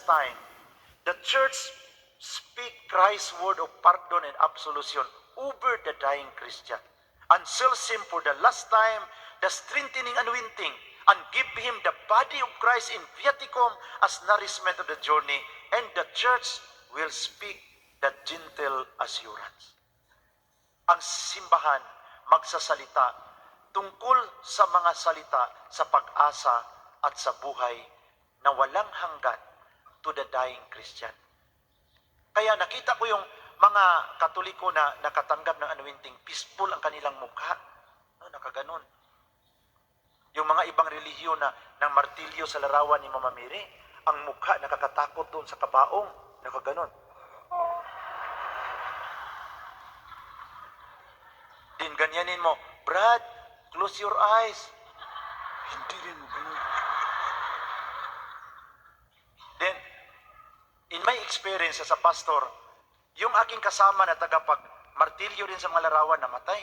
time, the church speak Christ's word of pardon and absolution over the dying Christian, and sells him for the last time the strengthening anointing, and give him the body of Christ in viaticum as nourishment of the journey, and the church will speak the gentle assurance. Ang simbahan magsasalita tungkol sa mga salita sa pag-asa at sa buhay na walang hanggan to the dying Christian. Kaya nakita ko yung mga Katoliko na nakatanggap ng anointing, peaceful ang kanilang mukha. No, nakaganon. Yung mga ibang relihiyon na ng martilyo sa larawan ni Mama Mary, ang mukha nakakatakot doon sa kabaong, nakaganon. Din ganyanin mo, Brad, close your eyes. Hindi rin mo ganun. Then, in my experience as a pastor, yung aking kasama na tagapag-martilyo rin sa mga larawan, namatay.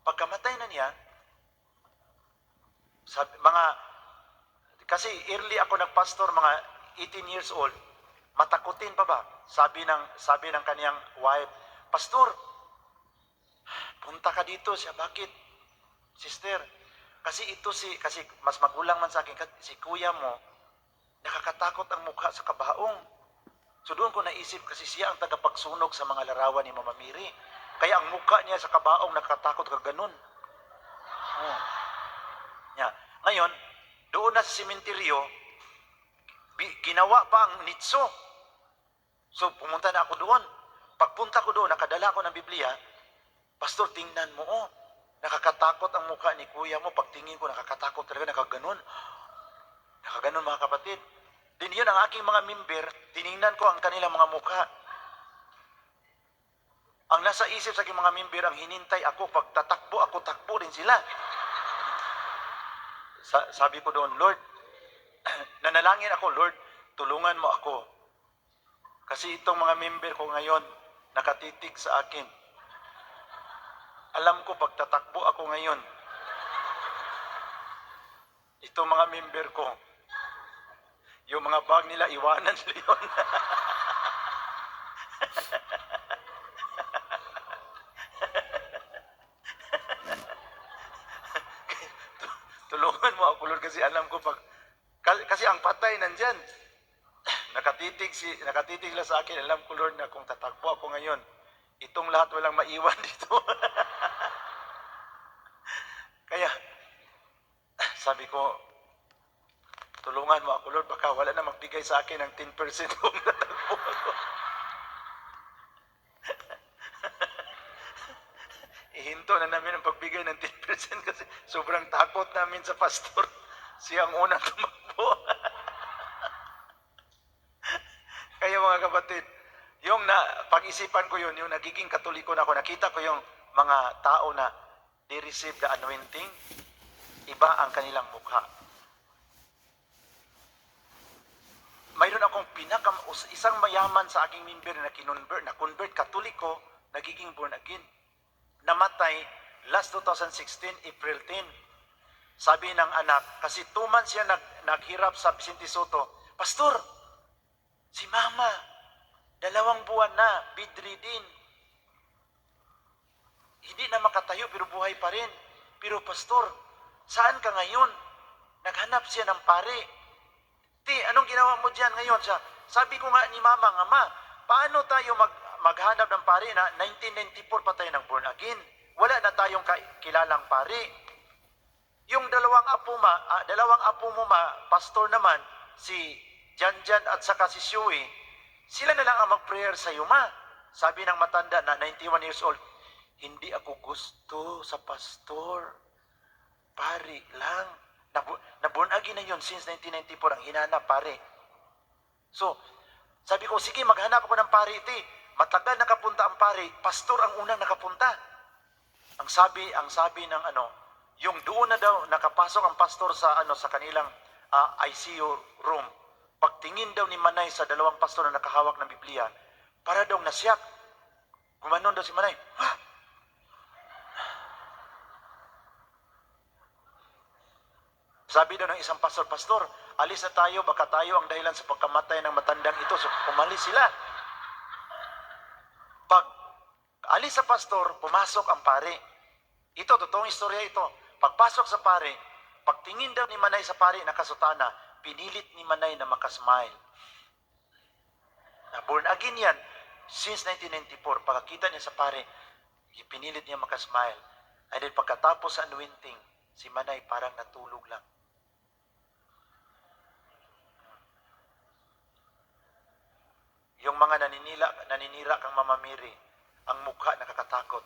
Pagkamatay na niya, kasi early ako nagpastor, mga 18 years old, matakutin pa ba? Sabi ng kaniyang wife, Pastor, punta ka dito. Siya, bakit? Sister, kasi mas magulang man sa akin, si kuya mo, nakakatakot ang mukha sa kabaong. So doon ko naisip, kasi siya ang tagapagsunog sa mga larawan ni Mama Mary. Kaya ang mukha niya sa kabaong nakakatakot ka ganun. Oh. Yeah. Ngayon, doon na sa sementeryo, ginawa pa ang nitso. So pumunta na ako doon. Pagpunta ko doon, nakadala ko ng Biblia, Pastor, tingnan mo, nakakatakot ang mukha ni kuya mo. Pagtingin ko, nakakatakot talaga, nakaganon. Nakaganon, mga kapatid. Din yun ang aking mga member, tiningnan ko ang kanilang mga mukha. Ang nasa isip sa aking mga member, ang hinintay ako, pag tatakbo ako, takbo rin sila. Sabi ko doon, Lord, nanalangin ako, Lord, tulungan mo ako. Kasi itong mga member ko ngayon, nakatitig sa akin. Alam ko, pag tatakbo ako ngayon, itong mga member ko, yung mga bag nila, iwanan nila yun. Tulungan mo ako, Lord, kasi alam ko kasi ang patay nandyan. Nakatitig sila sa akin. Alam ko, Lord, na kung tatakbo ako ngayon, itong lahat walang maiwan dito. Kaya, sabi ko, tulungan mo ako, Lord, baka wala na magbigay sa akin ng 10% kung tatakbo ako. Ihinto na namin ang pagbigay ng 10% kasi sobrang takot namin sa pastor. Siya ang unang tumakbo. Kaya mga kapatid, yung pag-isipan ko yun, yung nagiging Katoliko na ako, nakita ko yung mga tao na they receive the anointing, iba ang kanilang mukha. Mayroon akong isang mayaman sa aking member na convert Katoliko, nagiging born again. Namatay last 2016, April 10. Sabi ng anak, kasi 2 months siya naghirap sa Vicente Soto, Pastor, si Mama, 2 buwan na, bedridden. Hindi na makatayo pero buhay pa rin. Pero Pastor, saan ka ngayon? Naghanap siya ng pare. Anong ginawa mo dyan ngayon? Sabi ko nga ni Mama, Ma, paano tayo maghanap ng pare na 1994 pa tayo ng born again? Wala na tayong kilalang pare. Yung dalawang apo mo, pastor naman, si Janjan at saka si Shui, sila na lang ang mag-prayer sa iyo, Ma. Sabi ng matanda na 91 years old, hindi ako gusto sa pastor. Pare lang. Na-born again na yun since 1994 ang hinanap, pare. So, sabi ko, sige, maghanap ako ng pare. Matagal nakapunta ang pare, pastor ang unang nakapunta. Ang sabi ng yung doon na daw nakapasok ang pastor sa kanilang ICU room. Pagtingin daw ni Manay sa 2 pastor na nakahawak ng Biblia, para daw nasyak. Gumanon daw si Manay. Sabi daw ng isang pastor, alis na tayo, baka tayo ang dahilan sa pagkamatay ng matandang ito. So, umalis sila. Pag alis sa pastor, pumasok ang pare. Ito, totoong istorya ito. Pagpasok sa pare, pagtingin daw ni Manay sa pare nakasutana, pinilit ni Manay na makasmile. Na born again yan. Since 1994, pagkakita niya sa pare, pinilit niya makasmile. And then pagkatapos sa anointing, si Manay parang natulog lang. Yung mga naninira kang mamamiri, ang mukha nakakatakot.